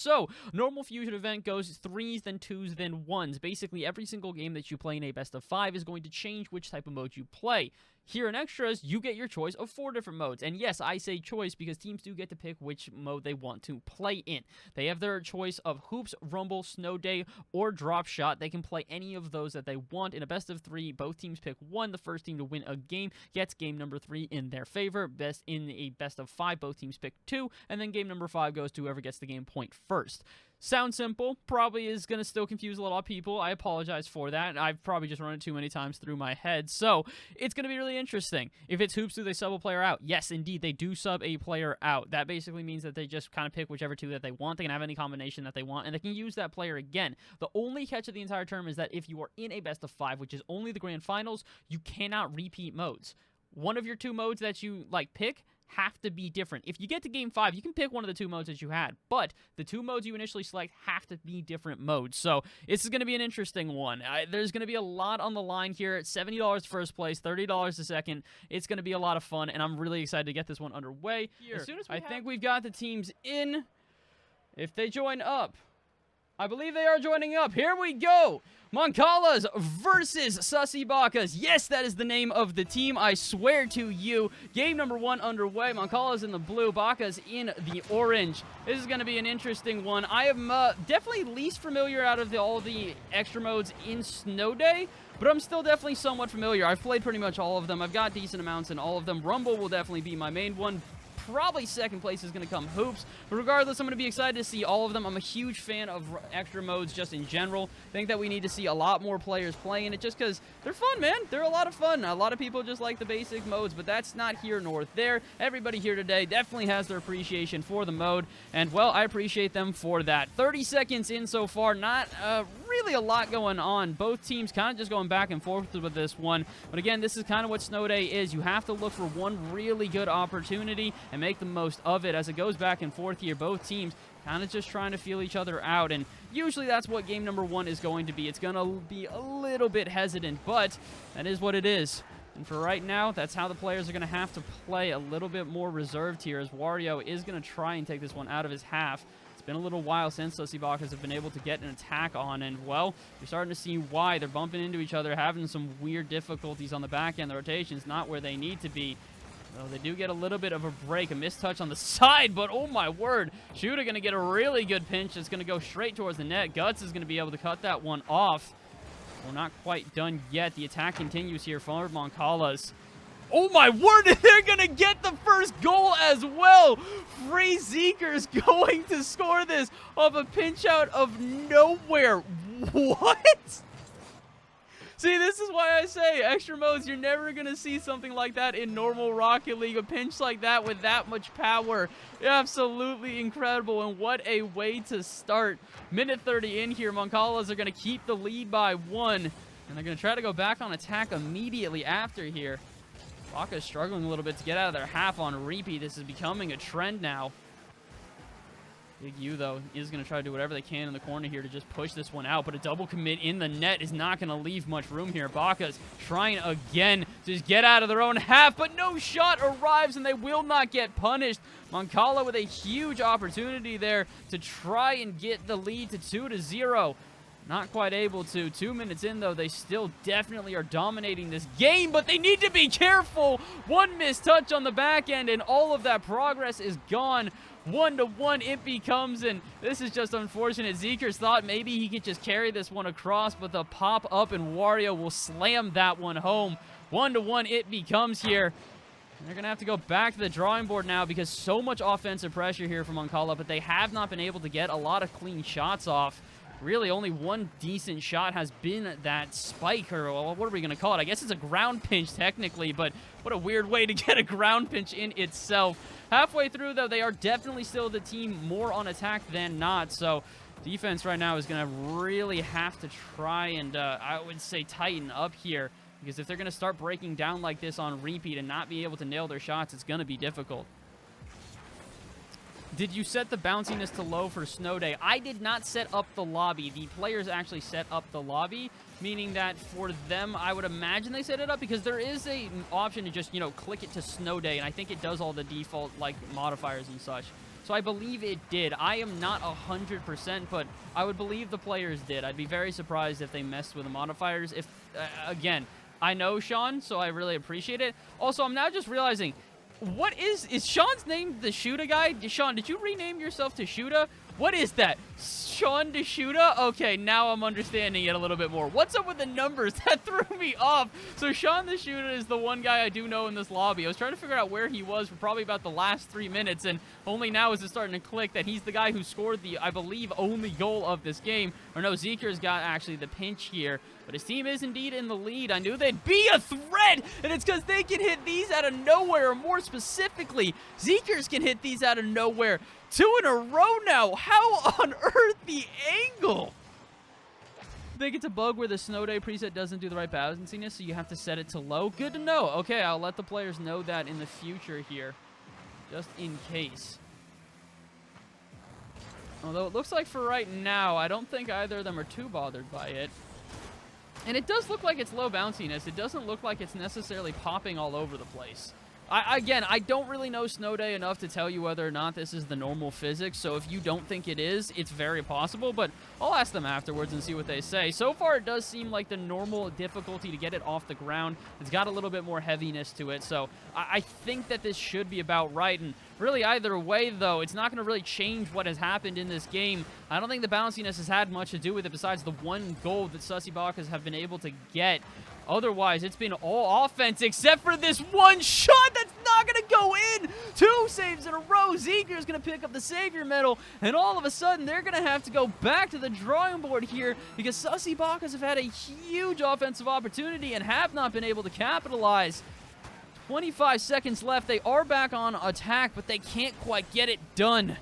So, normal fusion event goes 3s, then 2s, then 1s. Basically, every single game that you play in a best of 5 is going to change which type of mode you play. Here in Extras, you get your choice of 4 different modes. And yes, I say choice because teams do get to pick which mode they want to play in. They have their choice of Hoops, Rumble, Snow Day, or Drop Shot. They can play any of those that they want. In a best of 3, both teams pick one. The first team to win a game gets game number 3 in their favor. In a best of 5, both teams pick 2. And then game number 5 goes to whoever gets the game point first. Sounds simple, probably is going to still confuse a lot of people. I apologize for that. I've probably just run it too many times through my head. So, it's going to be really interesting. If it's Hoops, do they sub a player out? Yes, indeed, they do sub a player out. That basically means that they just kind of pick whichever 2 that they want. They can have any combination that they want, and they can use that player again. The only catch of the entire term is that if you are in a best of 5, which is only the grand finals, you cannot repeat modes. One of your 2 modes that you, pick have to be different. If you get to game 5, you can pick one of the 2 modes that you had, but the 2 modes you initially select have to be different modes. So this is going to be an interesting one. There's going to be a lot on the line here. It's $70 first place, $30 a second. It's going to be a lot of fun, and I'm really excited to get this one underway. Here, I think we've got the teams in. If they join up, I believe they are joining up. Here we go. Moncalas versus Sussy Bacas. Yes, that is the name of the team, I swear to you. Game number 1 underway. Moncalas in the blue, Bacas in the orange. This is going to be an interesting one. I am definitely least familiar out of all the extra modes in Snow Day, but I'm still definitely somewhat familiar. I've played pretty much all of them. I've got decent amounts in all of them. Rumble will definitely be my main one. Probably second place is going to come Hoops. But regardless, I'm going to be excited to see all of them. I'm a huge fan of extra modes just in general. I think that we need to see a lot more players playing it just because they're fun, man. They're a lot of fun. A lot of people just like the basic modes, but that's not here nor there. Everybody here today definitely has their appreciation for the mode, and, well, I appreciate them for that. 30 seconds in so far. Not really a lot going on. Both teams kind of just going back and forth with this one. But, again, this is kind of what Snow Day is. You have to look for one really good opportunity and make the most of it as it goes back and forth here. Both teams kind of just trying to feel each other out, and usually that's what game number 1 is going to be. It's going to be a little bit hesitant, but that is what it is. And for right now, that's how the players are going to have to play, a little bit more reserved here, as Wario is going to try and take this one out of his half. It's been a little while since Sussy Bacas have been able to get an attack on, and, well, you're starting to see why. They're bumping into each other, having some weird difficulties on the back end. The rotation's not where they need to be. Well, they do get a little bit of a break, a missed touch on the side, but oh my word, Shooter going to get a really good pinch. It's going to go straight towards the net. Guts is going to be able to cut that one off. We're not quite done yet. The attack continues here for Moncalas. Oh my word, they're going to get the first goal as well. Free Zeeker's going to score this off a pinch out of nowhere. What? See, this is why I say extra modes, you're never going to see something like that in normal Rocket League. A pinch like that with that much power. Absolutely incredible, and what a way to start. Minute 30 in here. Moncalas are going to keep the lead by 1, and they're going to try to go back on attack immediately after here. Bacas struggling a little bit to get out of their half on repeat. This is becoming a trend now. Big U, though, is going to try to do whatever they can in the corner here to just push this one out, but a double commit in the net is not going to leave much room here. Bacas trying again to just get out of their own half, but no shot arrives, and they will not get punished. Moncala with a huge opportunity there to try and get the lead to 2-0. Not quite able to. 2 minutes in, though, they still definitely are dominating this game, but they need to be careful. One missed touch on the back end, and all of that progress is gone. 1-1 it becomes, and this is just unfortunate. Zeekers thought maybe he could just carry this one across, but the pop up and Wario will slam that one home. 1-1 it becomes here. And they're going to have to go back to the drawing board now because so much offensive pressure here from Moncala, but they have not been able to get a lot of clean shots off. Really, only one decent shot has been that spike, or what are we going to call it? I guess it's a ground pinch, technically, but what a weird way to get a ground pinch in itself. Halfway through, though, they are definitely still the team more on attack than not, so defense right now is going to really have to try and, I would say, tighten up here, because if they're going to start breaking down like this on repeat and not be able to nail their shots, it's going to be difficult. Did you set the bounciness to low for Snow Day? I did not set up the lobby. The players actually set up the lobby, meaning that for them, I would imagine they set it up because there is an option to just, click it to Snow Day, and I think it does all the default, modifiers and such. So So I believe it did. I am not 100%, but I would believe the players did. I'd be very surprised if they messed with the modifiers. If, again, I know Sean, so I really appreciate it. Also, I'm now just realizing, what is Sean's name the Shuda guy? Sean, did you rename yourself to Shuda? What is that? Sean DeShuda? Okay, now I'm understanding it a little bit more. What's up with the numbers? That threw me off. So Sean DeShuda is the one guy I do know in this lobby. I was trying to figure out where he was for probably about the last 3 minutes, and only now is it starting to click that he's the guy who scored the, I believe, only goal of this game. Or no, Zeker's got actually the pinch here, but his team is indeed in the lead. I knew they'd be a threat, and it's because they can hit these out of nowhere, or more specifically, Zeker's can hit these out of nowhere. 2 in a row now. How on earth the angle? I think it's a bug where the snow day preset doesn't do the right balanciness, so you have to set it to low. Good to know. Okay, I'll let the players know that in the future here, just in case. Although it looks like for right now, I don't think either of them are too bothered by it. And it does look like it's low bounciness. It doesn't look like it's necessarily popping all over the place. Again, I don't really know Snow Day enough to tell you whether or not this is the normal physics, so if you don't think it is, it's very possible, but I'll ask them afterwards and see what they say. So far, it does seem like the normal difficulty to get it off the ground. It's got a little bit more heaviness to it, so I think that this should be about right, and really either way, though, it's not going to really change what has happened in this game. I don't think the bounciness has had much to do with it besides the one goal that Sussy Bakas have been able to get. Otherwise, it's been all offense except for this one shot that's not going to go in. 2 saves in a row. Zeker's going to pick up the Savior medal, and all of a sudden, they're going to have to go back to the drawing board here because Sussy Bakas have had a huge offensive opportunity and have not been able to capitalize. 25 seconds left. They are back on attack, but they can't quite get it done.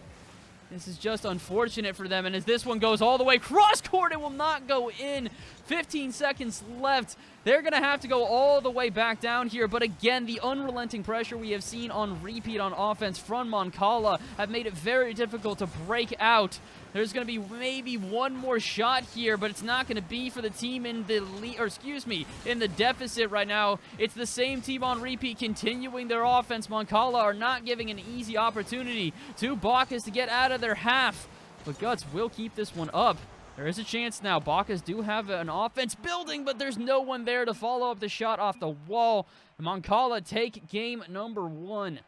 This is just unfortunate for them, and as this one goes all the way cross-court, it will not go in. 15 seconds left. They're going to have to go all the way back down here, but again, the unrelenting pressure we have seen on repeat on offense from Moncala have made it very difficult to break out. There's going to be maybe one more shot here, but it's not going to be for the team in the lead, or excuse me, in the deficit right now. It's the same team on repeat continuing their offense. Moncala are not giving an easy opportunity to Bakas to get out of their half, but Guts will keep this one up. There is a chance now. Bakas do have an offense building, but there's no one there to follow up the shot off the wall. Moncala take game number 1.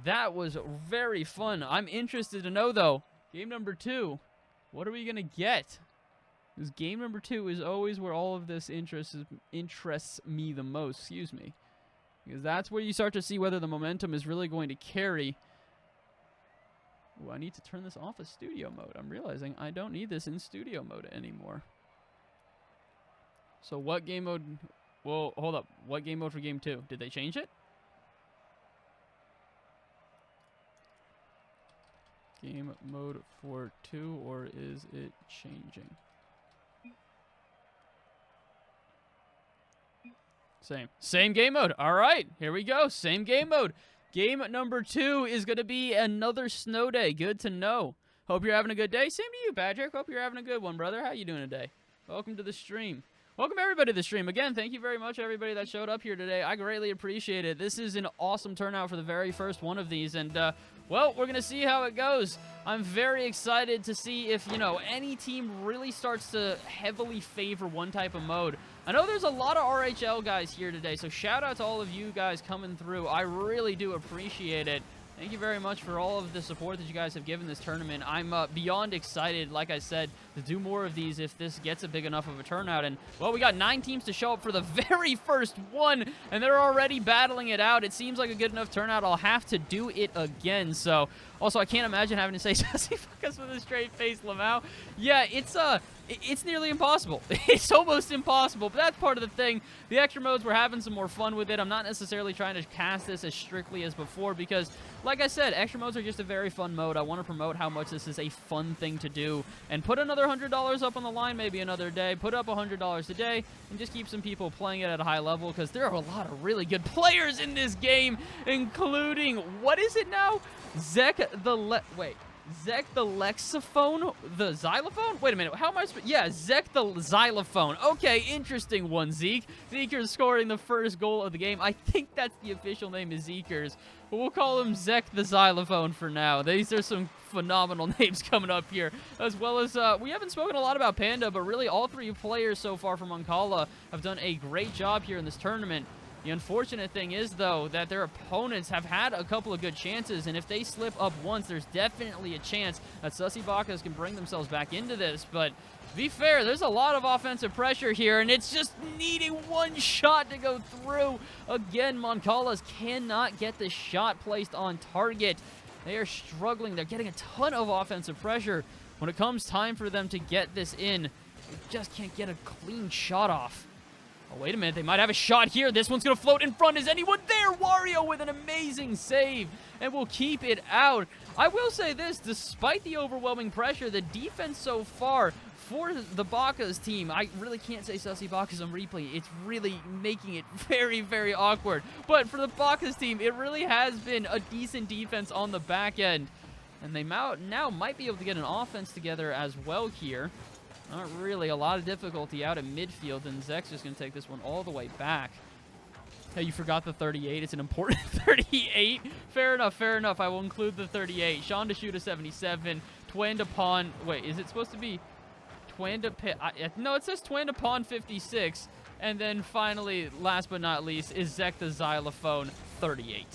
That was very fun. I'm interested to know, though, game number 2, what are we going to get? Because game number 2 is always where all of this interests me the most, excuse me. Because that's where you start to see whether the momentum is really going to carry. Ooh, I need to turn this off of studio mode. I'm realizing I don't need this in studio mode anymore. So what game mode? Well, hold up. What game mode for game 2? Did they change it? Game mode for 2, or is it changing? Same game mode. All right, here we go. Same game mode. Game number 2 is going to be another snow day. Good to know. Hope you're having a good day. Same to you, Patrick. Hope you're having a good one, brother. How you doing today? Welcome to the stream. Welcome, everybody, to the stream. Again, thank you very much, everybody that showed up here today. I greatly appreciate it. This is an awesome turnout for the very first one of these, and, well, we're going to see how it goes. I'm very excited to see if, you know, any team really starts to heavily favor one type of mode. I know there's a lot of RHL guys here today, so shout out to all of you guys coming through. I really do appreciate it. Thank you very much for all of the support that you guys have given this tournament. I'm beyond excited, like I said, to do more of these if this gets a big enough of a turnout. And, well, we got 9 teams to show up for the very first one, and they're already battling it out. It seems like a good enough turnout. I'll have to do it again. So, also, I can't imagine having to say Sussy Bakas with a straight face, Lamau. Yeah, it's nearly impossible. It's almost impossible, but that's part of the thing. The extra modes, we're having some more fun with it. I'm not necessarily trying to cast this as strictly as before because, like I said, extra modes are just a very fun mode. I want to promote how much this is a fun thing to do and put another $100 up on the line maybe another day. Put up $100 a day and just keep some people playing it at a high level because there are a lot of really good players in this game, including, what is it now? Zek Zek the Lexophone? The xylophone? Wait a minute. How am I supposed... Yeah, Zek the xylophone. Okay, interesting one, Zeke. Zeekers scoring the first goal of the game. I think that's the official name is Zeekers. But we'll call him Zek the xylophone for now. These are some phenomenal names coming up here. As well as, we haven't spoken a lot about Panda, but really all three players so far from Moncala have done a great job here in this tournament. The unfortunate thing is, though, that their opponents have had a couple of good chances, and if they slip up once, there's definitely a chance that Sussy Bacchus can bring themselves back into this. But to be fair, there's a lot of offensive pressure here, and it's just needing one shot to go through. Again, Moncala's cannot get the shot placed on target. They are struggling. They're getting a ton of offensive pressure. When it comes time for them to get this in, they just can't get a clean shot off. Oh, wait a minute. They might have a shot here. This one's going to float in front. Is anyone there? Wario with an amazing save, and will keep it out. I will say this. Despite the overwhelming pressure, the defense so far for the Bacchus team, I really can't say Sussy Bacchus on replay. It's really making it very, very awkward. But for the Bacchus team, it really has been a decent defense on the back end. And they now might be able to get an offense together as well here. Not really a lot of difficulty out at midfield, and Zek's just going to take this one all the way back. Hey, you forgot the 38. It's an important 38. Fair enough, fair enough. I will include the 38. Sean to shoot a 77. Twan Pawn. Wait, is it supposed to be Twan no, it says Twan Pawn 56. And then finally, last but not least, is Zek the Xylophone 38.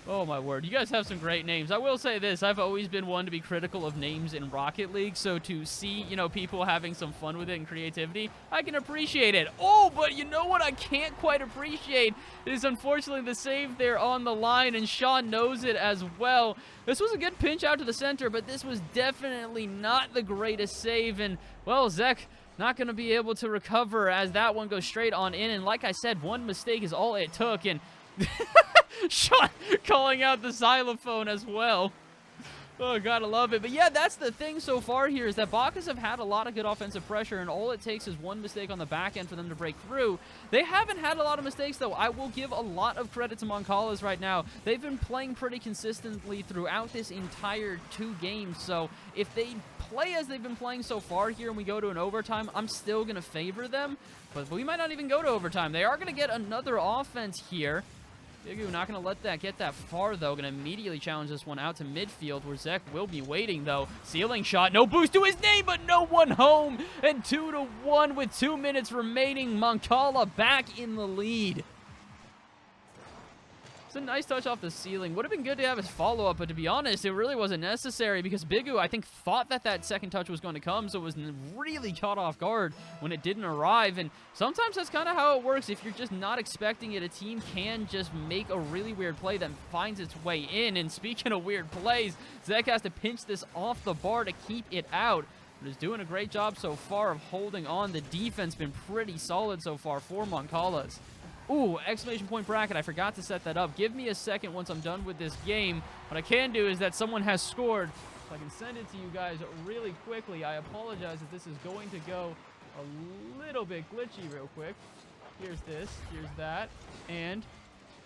Oh, my word. You guys have some great names. I will say this. I've always been one to be critical of names in Rocket League, so to see, you know, people having some fun with it and creativity, I can appreciate it. Oh, but you know what I can't quite appreciate is, unfortunately, the save there on the line, and Sean knows it as well. This was a good pinch out to the center, but this was definitely not the greatest save, and, well, Zek not going to be able to recover as that one goes straight on in, and like I said, one mistake is all it took, and... Sean calling out the xylophone as well. Oh, gotta love it. But yeah, that's the thing so far here is that Bacchus have had a lot of good offensive pressure, and all it takes is one mistake on the back end for them to break through. They haven't had a lot of mistakes, though. I will give a lot of credit to Moncala's right now. They've been playing pretty consistently throughout this entire 2 games, so if they play as they've been playing so far here and we go to an overtime, I'm still going to favor them, but we might not even go to overtime. They are going to get another offense here. Bigu not going to let that get that far, though. Going to immediately challenge this one out to midfield, where Zek will be waiting, though. Ceiling shot. No boost to his name, but no one home. And 2-1 with 2 minutes remaining. Moncala back in the lead. It's a nice touch off the ceiling. Would have been good to have his follow-up, but to be honest, it really wasn't necessary because Bigu, I think, thought that that second touch was going to come, so it was really caught off guard when it didn't arrive. And sometimes that's kind of how it works. If you're just not expecting it, a team can just make a really weird play that finds its way in. And speaking of weird plays, Zek has to pinch this off the bar to keep it out. But is doing a great job so far of holding on. The defense been pretty solid so far for Moncala's. Ooh, exclamation point bracket. I forgot to set that up. Give me a second once I'm done with this game. What I can do is that someone has scored, so I can send it to you guys really quickly. I apologize if this is going to go a little bit glitchy real quick. Here's this, here's that, and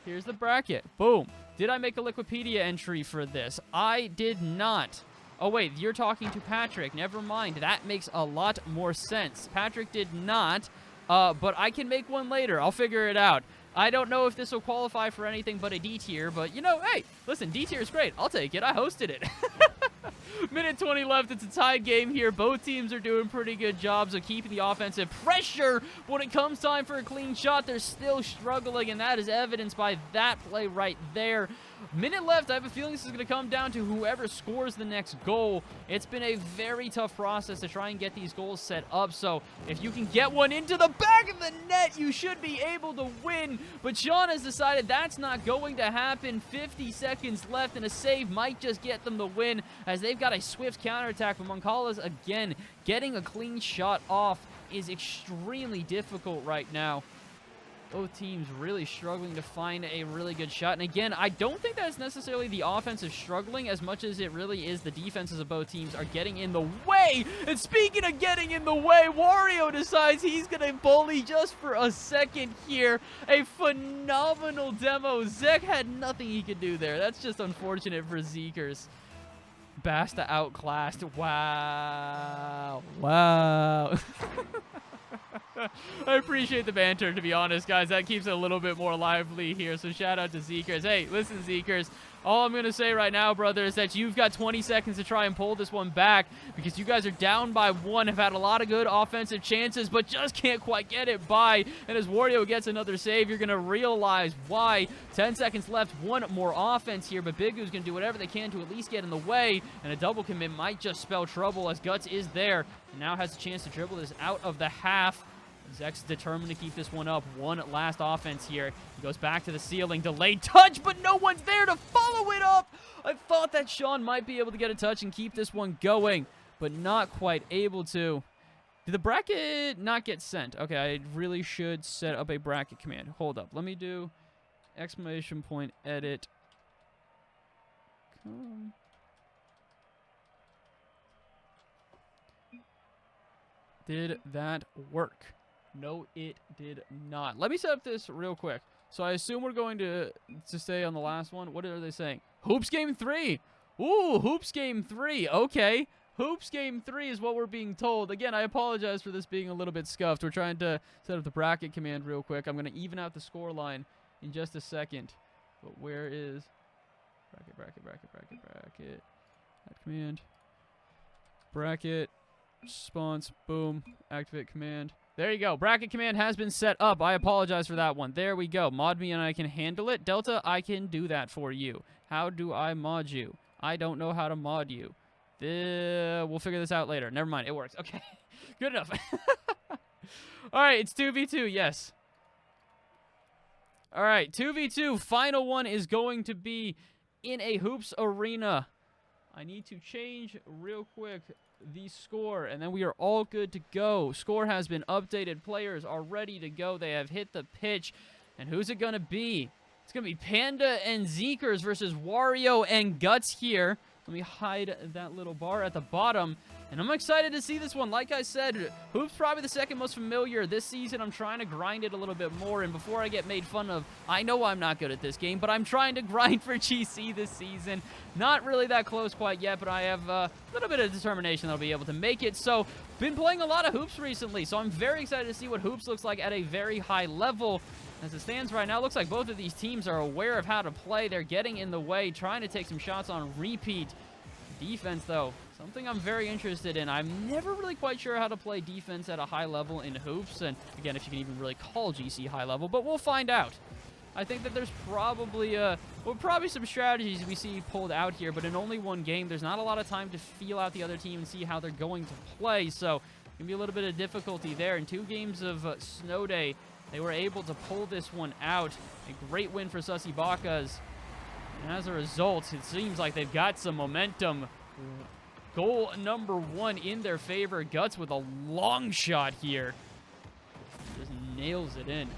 here's the bracket. Boom. Did I make a Liquipedia entry for this? I did not. Oh, wait, you're talking to Patrick. Never mind. That makes a lot more sense. Patrick did not. But I can make one later. I'll figure it out. I don't know if this will qualify for anything but a D tier, but, you know, hey, listen, D tier is great. I'll take it. I hosted it. Minute 20 left. It's a tied game here. Both teams are doing pretty good jobs of keeping the offensive pressure. When it comes time for a clean shot, they're still struggling, and that is evidenced by that play right there. Minute left. I have a feeling this is going to come down to whoever scores the next goal. It's been a very tough process to try and get these goals set up, so if you can get one into the back of the net, you should be able to win. But Sean has decided that's not going to happen. 50 seconds left, and a save might just get them the win, as they've got a swift counterattack. But Moncala's, again, getting a clean shot off is extremely difficult right now. Both teams really struggling to find a really good shot. And again, I don't think that's necessarily the offense is struggling as much as it really is the defenses of both teams are getting in the way. And speaking of getting in the way, Wario decides he's going to bully just for a second here. A phenomenal demo. Zek had nothing he could do there. That's just unfortunate for Zeekers. Basta outclassed. Wow. Wow. I appreciate the banter, to be honest, guys. That keeps it a little bit more lively here. So shout out to Zekers. Hey, listen, Zekers. All I'm going to say right now, brother, is that you've got 20 seconds to try and pull this one back because you guys are down by 1, have had a lot of good offensive chances, but just can't quite get it by. And as Wario gets another save, you're going to realize why. 10 seconds left, 1 more offense here, but Big Oo's going to do whatever they can to at least get in the way, and a double commit might just spell trouble as Guts is there and now has a chance to dribble this out of the half. Zek's determined to keep this one up. 1 last offense here. He goes back to the ceiling. Delayed touch, but no one's there to follow it up. I thought that Sean might be able to get a touch and keep this one going, but not quite able to. Did the bracket not get sent? Okay, I really should set up a bracket command. Hold up. Let me do exclamation point edit. Come. Did that work? No, it did not. Let me set up this real quick. So I assume we're going to stay on the last one. What are they saying? Hoops game 3. Ooh, Hoops game 3. Okay. Hoops game 3 is what we're being told. Again, I apologize for this being a little bit scuffed. We're trying to set up the bracket command real quick. I'm going to even out the score line in just a second. But where is bracket. Add command. Bracket. Response. Boom. Activate command. There you go. Bracket command has been set up. I apologize for that one. There we go. Mod me and I can handle it. Delta, I can do that for you. How do I mod you? I don't know how to mod you. We'll figure this out later. Never mind. It works. Okay. Good enough. All right. It's 2v2. Yes. All right. 2v2. Final one is going to be in a Hoops arena. I need to change real quick the score, and then we are all good to go. Score has been updated. Players are ready to go. They have hit the pitch. And who's it going to be? It's going to be Panda and Zekers versus Wario and Guts here. Let me hide that little bar at the bottom. And I'm excited to see this one. Like I said, Hoops probably the second most familiar this season. I'm trying to grind it a little bit more. And before I get made fun of, I know I'm not good at this game, but I'm trying to grind for GC this season. Not really that close quite yet, but I have a little bit of determination that I'll be able to make it. So, been playing a lot of Hoops recently, so I'm very excited to see what Hoops looks like at a very high level. As it stands right now, it looks like both of these teams are aware of how to play. They're getting in the way, trying to take some shots on repeat. Defense, though, something I'm very interested in. I'm never really quite sure how to play defense at a high level in Hoops. And, again, if you can even really call GC high level, but we'll find out. I think that there's probably some strategies we see pulled out here, but in only one game, there's not a lot of time to feel out the other team and see how they're going to play. So, it can be a little bit of difficulty there. In 2 games of Snow Day, they were able to pull this one out. A great win for Sussy Bakas. And as a result, it seems like they've got some momentum. Goal number 1 in their favor. Guts with a long shot here. Just nails it in.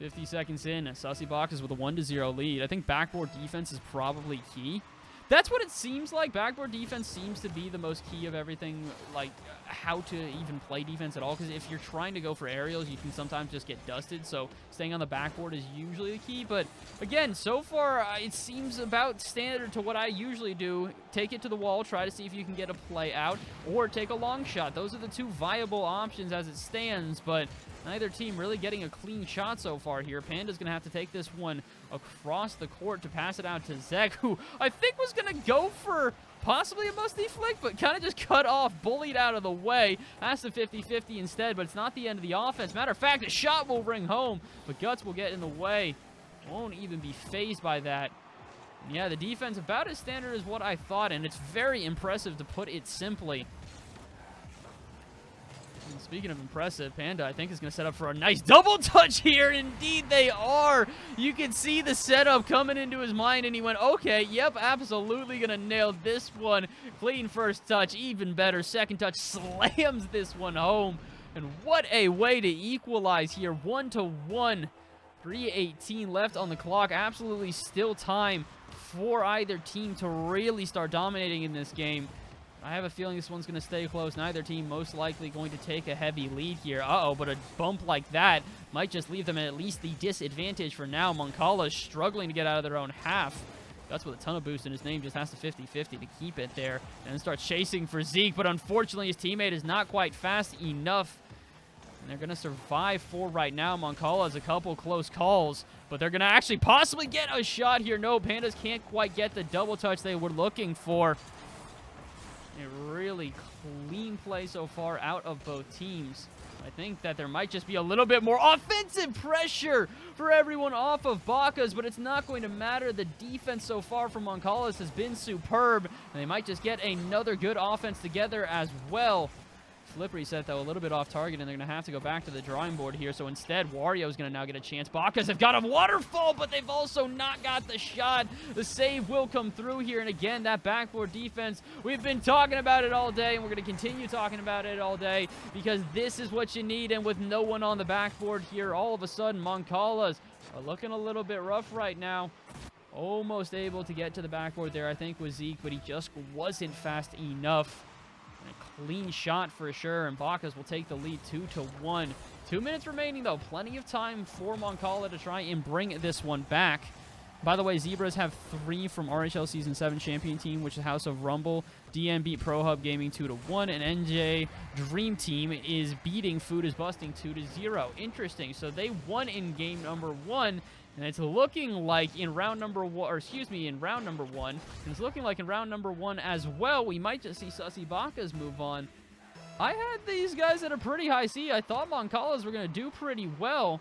50 seconds in. Sussy Bakas with a 1-0 lead. I think backboard defense is probably key. That's what it seems like. Backboard defense seems to be the most key of everything, like how to even play defense at all. Because if you're trying to go for aerials, you can sometimes just get dusted. So staying on the backboard is usually the key. But again, so far, it seems about standard to what I usually do. Take it to the wall, try to see if you can get a play out, or take a long shot. Those are the 2 viable options as it stands. But neither team really getting a clean shot so far here. Panda's going to have to take this one across the court to pass it out to Zek, who I think was going to go for possibly a musty flick, but kind of just cut off, bullied out of the way. That's the 50-50 instead, but it's not the end of the offense. Matter of fact, a shot will ring home, but Guts will get in the way. Won't even be fazed by that. And yeah, the defense about as standard as what I thought, and it's very impressive to put it simply. And speaking of impressive, Panda, I think, is going to set up for a nice double touch here. Indeed, they are. You can see the setup coming into his mind, and he went, okay, yep, absolutely going to nail this one. Clean first touch, even better. Second touch slams this one home. And what a way to equalize here. 1-1. 3:18 left on the clock. Absolutely still time for either team to really start dominating in this game. I have a feeling this one's going to stay close. Neither team most likely going to take a heavy lead here. Uh-oh, but a bump like that might just leave them at least the disadvantage for now. Moncala struggling to get out of their own half. Guts with a ton of boost in his name, just has to 50-50 to keep it there. And then starts chasing for Zeke, but unfortunately his teammate is not quite fast enough. And they're going to survive for right now. Moncala has a couple close calls, but they're going to actually possibly get a shot here. No, Pandas can't quite get the double touch they were looking for. A really clean play so far out of both teams. I think that there might just be a little bit more offensive pressure for everyone off of Bacchus, but it's not going to matter. The defense so far from Moncala has been superb, and they might just get another good offense together as well. Slippery set, though, a little bit off target, and they're going to have to go back to the drawing board here. So instead, Wario's going to now get a chance. Bacchus have got a waterfall, but they've also not got the shot. The save will come through here. And again, that backboard defense, we've been talking about it all day, and we're going to continue talking about it all day because this is what you need. And with no one on the backboard here, all of a sudden, Moncala's are looking a little bit rough right now. Almost able to get to the backboard there, I think, with Zeke, but he just wasn't fast enough. And a clean shot for sure, and Bacchus will take the lead 2-1. 2 minutes remaining, though. Plenty of time for Moncala to try and bring this one back. By the way, Zebras have 3 from RHL Season 7 champion team, which is House of Rumble. DM beat Pro Hub Gaming 2-1, and NJ Dream Team is beating Food is Busting 2-0. Interesting. So they won in game number 1. And it's looking like in round number 1, or excuse me, in round number 1, and it's looking like in round number 1 as well, we might just see Sussy Bacchus move on. I had these guys at a pretty high seed. I thought Moncala's were going to do pretty well.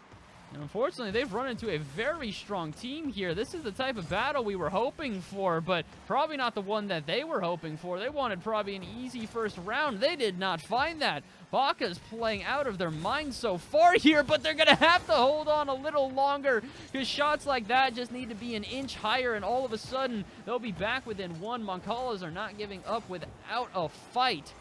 And unfortunately, they've run into a very strong team here. This is the type of battle we were hoping for, but probably not the one that they were hoping for. They wanted probably an easy first round. They did not find that. Bacchus playing out of their minds so far here, but they're going to have to hold on a little longer because shots like that just need to be an inch higher, and all of a sudden, they'll be back within 1. Moncala's are not giving up without a fight.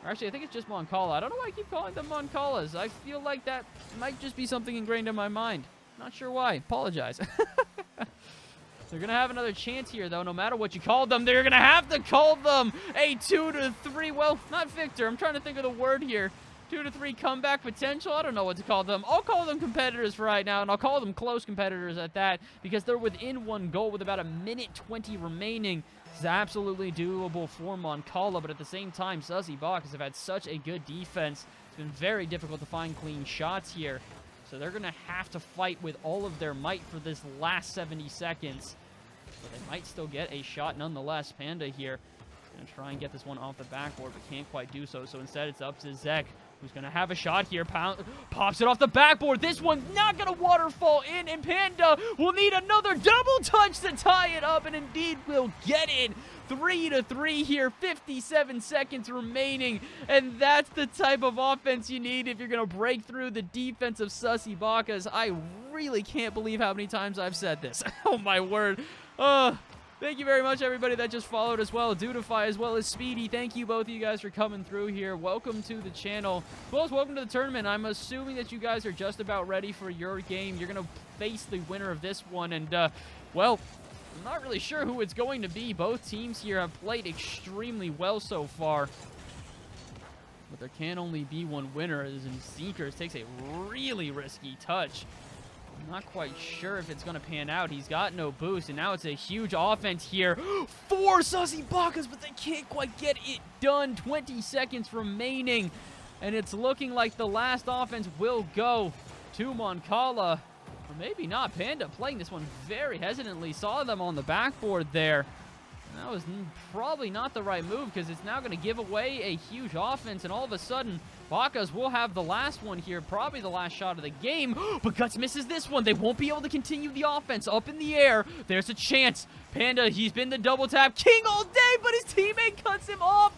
Actually, I think it's just Moncala. I don't know why I keep calling them Moncalas. I feel like that might just be something ingrained in my mind. Not sure why. Apologize. They're going to have another chance here, though. No matter what you call them, they're going to have to call them a 2-3. Well, not victor. I'm trying to think of the word here. 2-3 comeback potential. I don't know what to call them. I'll call them competitors for right now, and I'll call them close competitors at that because they're within 1 goal with about 1:20 remaining. It's absolutely doable for Moncala, but at the same time, Sussy Bacchus have had such a good defense. It's been very difficult to find clean shots here. So they're going to have to fight with all of their might for this last 70 seconds. But they might still get a shot nonetheless. Panda here going to try and get this one off the backboard, but can't quite do so. So instead, it's up to Zek, who's going to have a shot here. Pops it off the backboard. This one's not going to waterfall in, and Panda will need another double touch to tie it up, and indeed will get it. 3-3 here, 57 seconds remaining, and that's the type of offense you need if you're going to break through the defense of Sussy Bacchus. I really can't believe how many times I've said this. Oh, my word. Thank you very much, everybody that just followed as well. Dudify as well as Speedy. Thank you, both of you guys, for coming through here. Welcome to the channel. As well as welcome to the tournament. I'm assuming that you guys are just about ready for your game. You're going to face the winner of this one. And, well, I'm not really sure who it's going to be. Both teams here have played extremely well so far. But there can only be one winner, as in Seekers takes a really risky touch. I'm not quite sure if it's going to pan out. He's got no boost, and now it's a huge offense here for Sussy Bacchus, but they can't quite get it done. 20 seconds remaining, and it's looking like the last offense will go to Moncala. Or maybe not. Panda playing this one very hesitantly. Saw them on the backboard there. That was probably not the right move because it's now going to give away a huge offense, and all of a sudden, Bacchus will have the last one here, probably the last shot of the game, but Guts misses this one. They won't be able to continue the offense up in the air. There's a chance. Panda, he's been the double tap king all day, but his teammate cuts him off.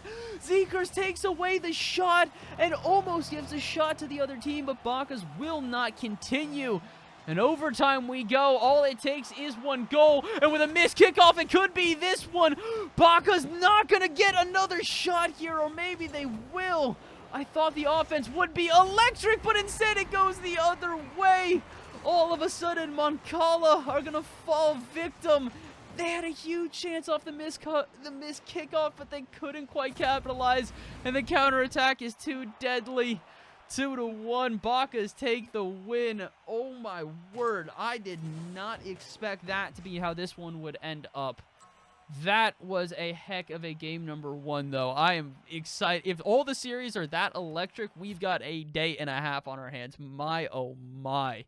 Zekers takes away the shot and almost gives a shot to the other team, but Bacchus will not continue. And overtime we go. All it takes is 1 goal. And with a missed kickoff, it could be this one. Bacchus not going to get another shot here, or maybe they will. I thought the offense would be electric, but instead it goes the other way. All of a sudden, Moncala are going to fall victim. They had a huge chance off the missed kickoff, but they couldn't quite capitalize. And the counterattack is too deadly. 2-1. Bacchus take the win. Oh my word. I did not expect that to be how this one would end up. That was a heck of a game number 1, though. I am excited. If all the series are that electric, we've got a day and a half on our hands. My, oh my.